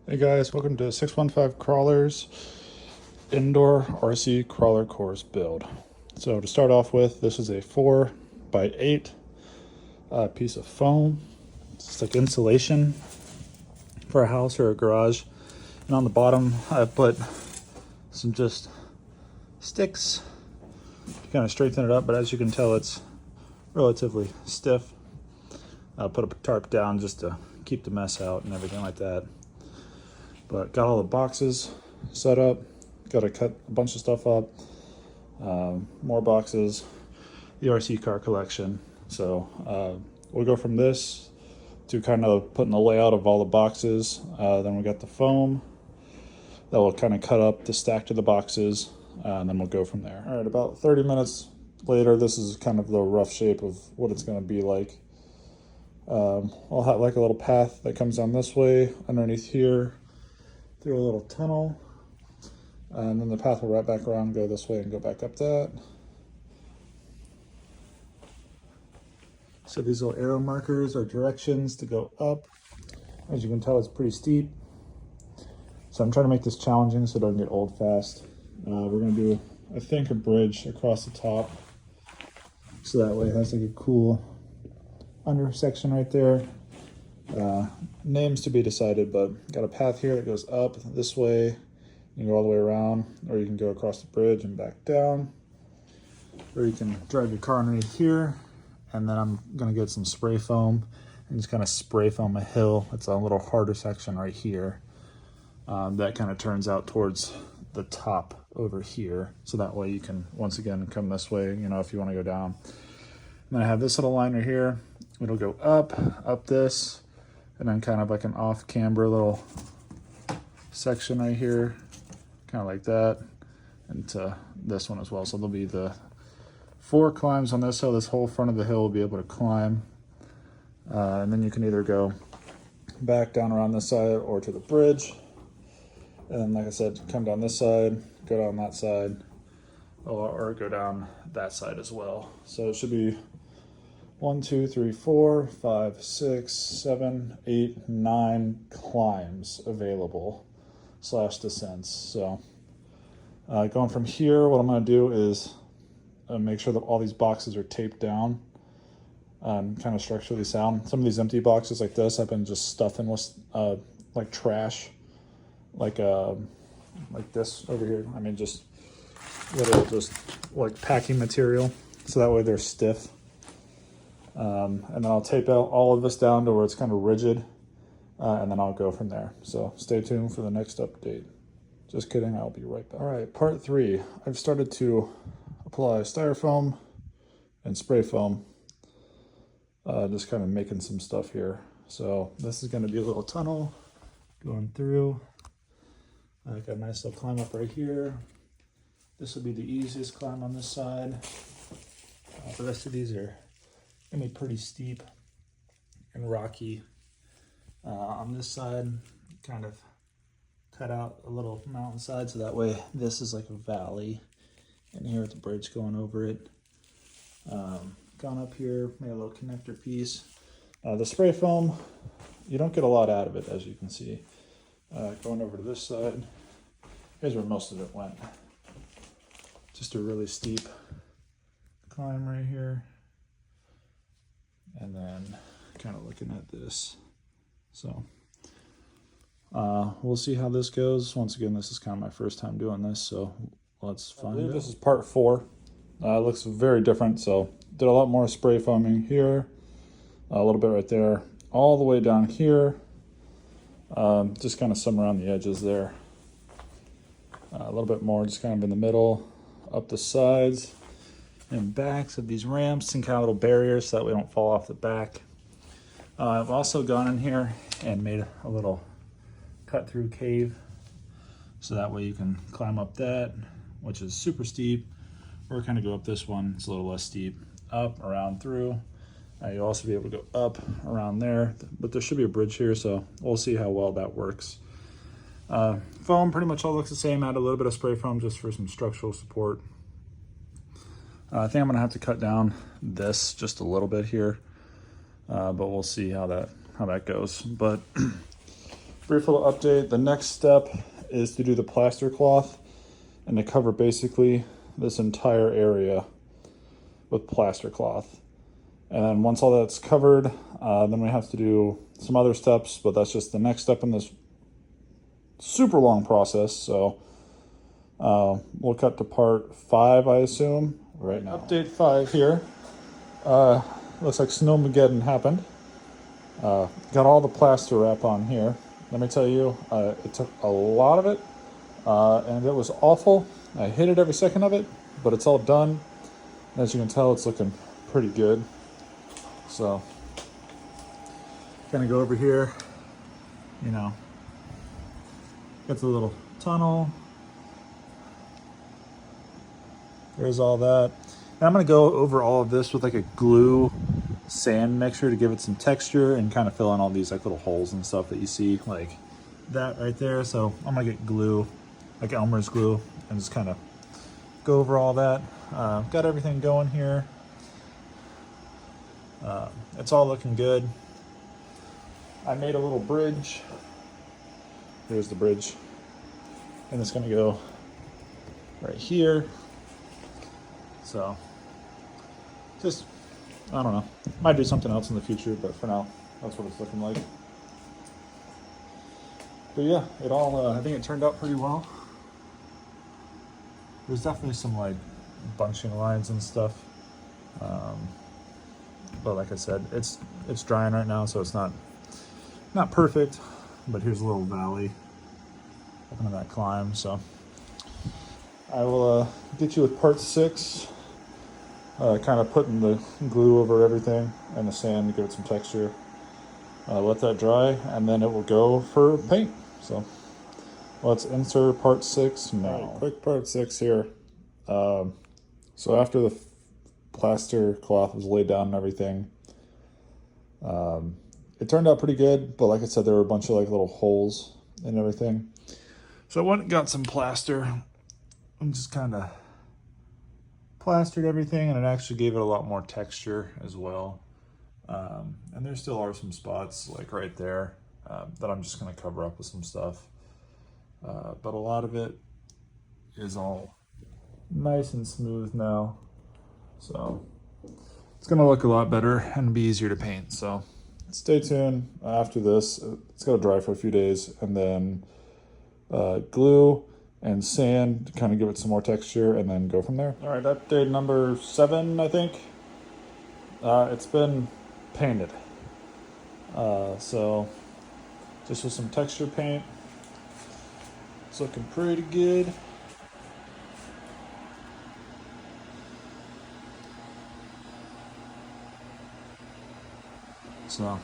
Hey guys, welcome to 615 Crawlers Indoor RC Crawler Course build. So to start off with, this is a 4x8 piece of foam. It's like insulation for a house or a garage. And on the bottom, I've put some just sticks to kind of straighten it up, but as you can tell, it's relatively stiff. I'll put a tarp down just to keep the mess out and everything like that. But got all the boxes set up, got to cut a bunch of stuff up, more boxes, the RC car collection. So we'll go from this to kind of putting the layout of all the boxes. Then we got the foam that will kind of cut up the stack to the boxes, and then we'll go from there. All right, about 30 minutes later, this is kind of the rough shape of what it's going to be like. I'll have like a little path that comes down this way underneath here, through a little tunnel, and then the path will wrap back around, go this way and go back up that. So these little arrow markers are directions to go up. As you can tell, it's pretty steep. So I'm trying to make this challenging so it doesn't get old fast. We're gonna do, I think, a bridge across the top. So that way it has like a cool under section right there. Names to be decided, but got a path here that goes up this way. You can go all the way around, or you can go across the bridge and back down, or you can drive your car underneath here. And then I'm gonna get some spray foam and just kind of spray foam a hill. It's a little harder section right here that kind of turns out towards the top over here, so that way you can once again come this way, you know, if you want to go down. And then I have this little line right here. It'll go up this, and then kind of like an off camber little section right here, kind of like that, and to this one as well. So there'll be the 4 climbs on this hill. This whole front of the hill will be able to climb, and then you can either go back down around this side or to the bridge, and then like I said, come down this side, go down that side, or go down that side as well. So it should be 1, 2, 3, 4, 5, 6, 7, 8, 9 climbs available / descents. So going from here, what I'm going to do is make sure that all these boxes are taped down, kind of structurally sound. Some of these empty boxes like this I've been just stuffing with like trash, like this over here. I mean, just little just like packing material, so that way they're stiff. And then I'll tape out all of this down to where it's kind of rigid, and then I'll go from there. So stay tuned for the next update. Just kidding, I'll be right back. All right, part 3. I've started to apply styrofoam and spray foam, just kind of making some stuff here. So this is going to be a little tunnel going through. I got a nice little climb up right here. This will be the easiest climb on this side. The rest of these are gonna be pretty steep and rocky. On this side, kind of cut out a little mountainside, so that way this is like a valley, and here with the bridge going over it. Gone up here, made a little connector piece. The spray foam, you don't get a lot out of it, as you can see. Going over to this side, here's where most of it went. Just a really steep climb right here. And then kind of looking at this. So we'll see how this goes. Once again, this is kind of my first time doing this, so let's find out. This is part 4. It looks very different. So did a lot more spray foaming here, a little bit right there, all the way down here. Just kind of some around the edges there. A little bit more just kind of in the middle, up the sides and backs of these ramps, and kind of little barriers so that we don't fall off the back. I've also gone in here and made a little cut through cave, so that way you can climb up that, which is super steep, or kind of go up this one, it's a little less steep, up, around, through. You'll also be able to go up around there, but there should be a bridge here, so we'll see how well that works. Foam pretty much all looks the same. Add a little bit of spray foam just for some structural support. I think I'm gonna have to cut down this just a little bit here, but we'll see how that goes. But Brief little update. The next step is to do the plaster cloth and to cover basically this entire area with plaster cloth. And then once all that's covered, then we have to do some other steps, but that's just the next step in this super long process. So we'll cut to part 5, I assume, right now. Update 5 here. Looks like Snowmageddon happened. Got all the plaster wrap on here. Let me tell you, it took a lot of it, and it was awful. I hated every second of it, but it's all done. As you can tell, it's looking pretty good. So, gonna go over here, you know, got the little tunnel. There's all that. And I'm gonna go over all of this with like a glue sand mixture to give it some texture and kind of fill in all these like little holes and stuff that you see like that right there. So I'm gonna get glue, like Elmer's glue, and just kind of go over all that. Got everything going here. It's all looking good. I made a little bridge. Here's the bridge. And it's gonna go right here. So just, I don't know. Might do something else in the future, but for now, that's what it's looking like. But yeah, it all, I think it turned out pretty well. There's definitely some like bunching lines and stuff. But like I said, it's drying right now, so it's not perfect, but here's a little valley up into that climb. So I will get you with part 6. Kind of putting the glue over everything and the sand to give it some texture. Let that dry, and then it will go for paint. So let's insert part 6 now. Right, quick part 6 here. So after the plaster cloth was laid down and everything, it turned out pretty good, but like I said, there were a bunch of like little holes and everything. So I went and got some plaster and just kind of plastered everything, and it actually gave it a lot more texture as well. And there still are some spots like right there that I'm just going to cover up with some stuff. But a lot of it is all nice and smooth now. So it's going to look a lot better and be easier to paint. So stay tuned after this. It's going to dry for a few days, and then glue and sand to kind of give it some more texture, and then go from there. All right, update number 7, I think. It's been painted. So just with some texture paint. It's looking pretty good. So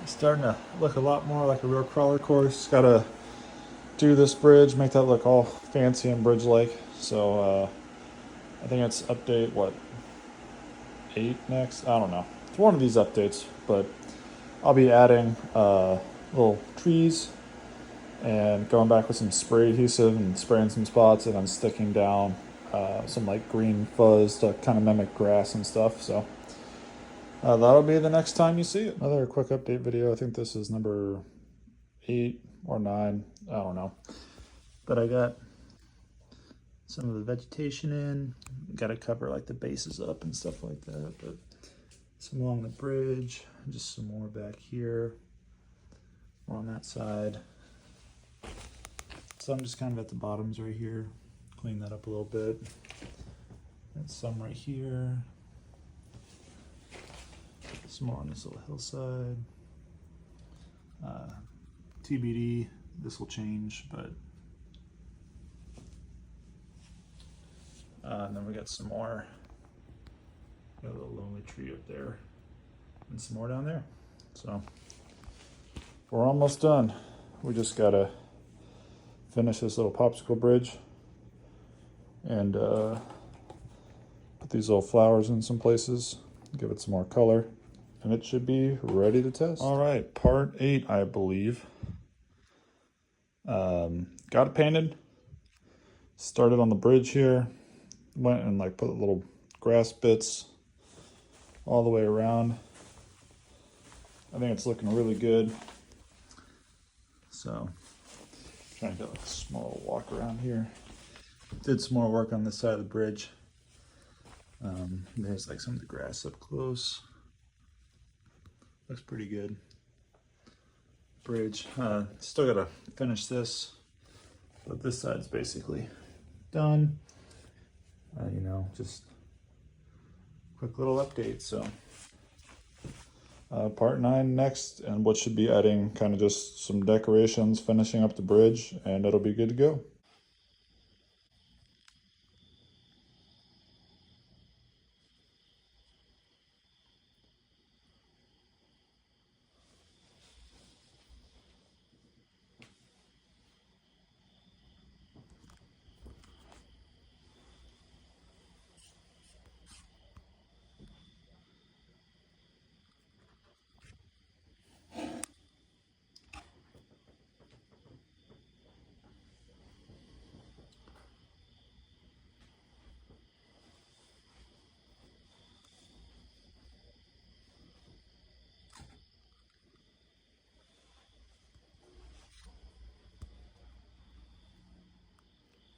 it's starting to look a lot more like a real crawler course. Gotta do this bridge, make that look all fancy and bridge-like. So I think it's update, what, 8 next? I don't know. It's one of these updates, but I'll be adding little trees and going back with some spray adhesive and spraying some spots, and then sticking down some like green fuzz to kind of mimic grass and stuff. So that'll be the next time you see it. Another quick update video. I think this is number 8 or 9. I don't know. But I got some of the vegetation in. Got to cover like the bases up and stuff like that. But some along the bridge. Just some more back here. More on that side. Some just kind of at the bottoms right here. Clean that up a little bit. And some right here. Some more on this little hillside. TBD, this will change, but and then we got some more. Got a little lonely tree up there, and some more down there. So we're almost done. We just gotta finish this little popsicle bridge and put these little flowers in some places, give it some more color, and it should be ready to test. All right, part 8, I believe. Got it painted. Started on the bridge here. Went and like put little grass bits all the way around. I think it's looking really good. So, trying to get like a small walk around here. Did some more work on this side of the bridge. There's like some of the grass up close. Looks pretty good. Bridge. Still gotta finish this, but this side's basically done. You know, just quick little update. So part 9 next, and what should be adding kind of just some decorations, finishing up the bridge, and it'll be good to go.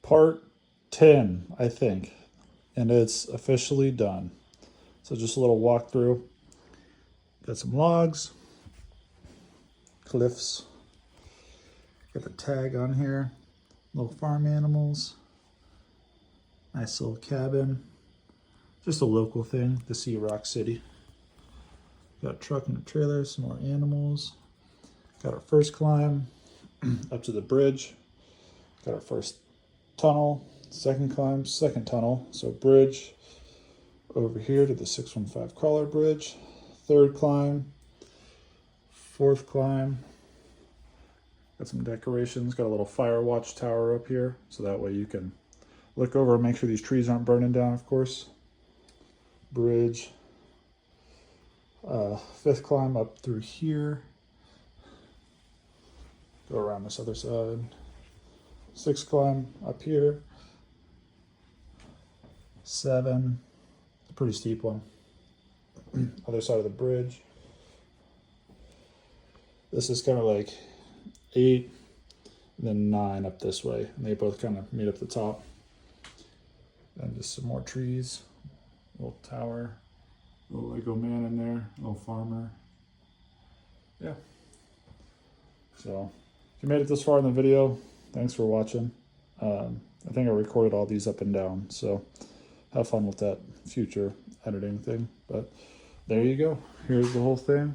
Part 10, I think, and it's officially done. So just a little walkthrough. Got some logs, cliffs, got the tag on here, little farm animals, nice little cabin, just a local thing to see Rock City. Got a truck and a trailer, some more animals. Got our first climb up to the bridge. Got our first tunnel, second climb, second tunnel. So bridge over here to the 615 crawler bridge. Third climb, fourth climb. Got some decorations. Got a little fire watch tower up here, so that way you can look over and make sure these trees aren't burning down, of course. Bridge. Fifth climb up through here. Go around this other side. Sixth climb up here. 7. It's a pretty steep one. Other side of the bridge. This is kind of like 8, and then 9 up this way. And they both kind of meet up the top. And just some more trees. Little tower. Little Lego man in there. Little farmer. Yeah. So, if you made it this far in the video, thanks for watching. I think I recorded all these up and down, so have fun with that future editing thing. But there you go. Here's the whole thing.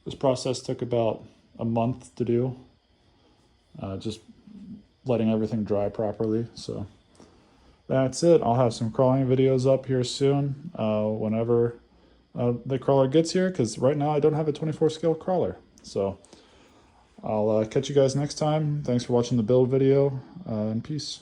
This process took about a month to do. Just letting everything dry properly. So that's it. I'll have some crawling videos up here soon whenever the crawler gets here, because right now I don't have a 24 scale crawler. So I'll catch you guys next time. Thanks for watching the build video, and peace.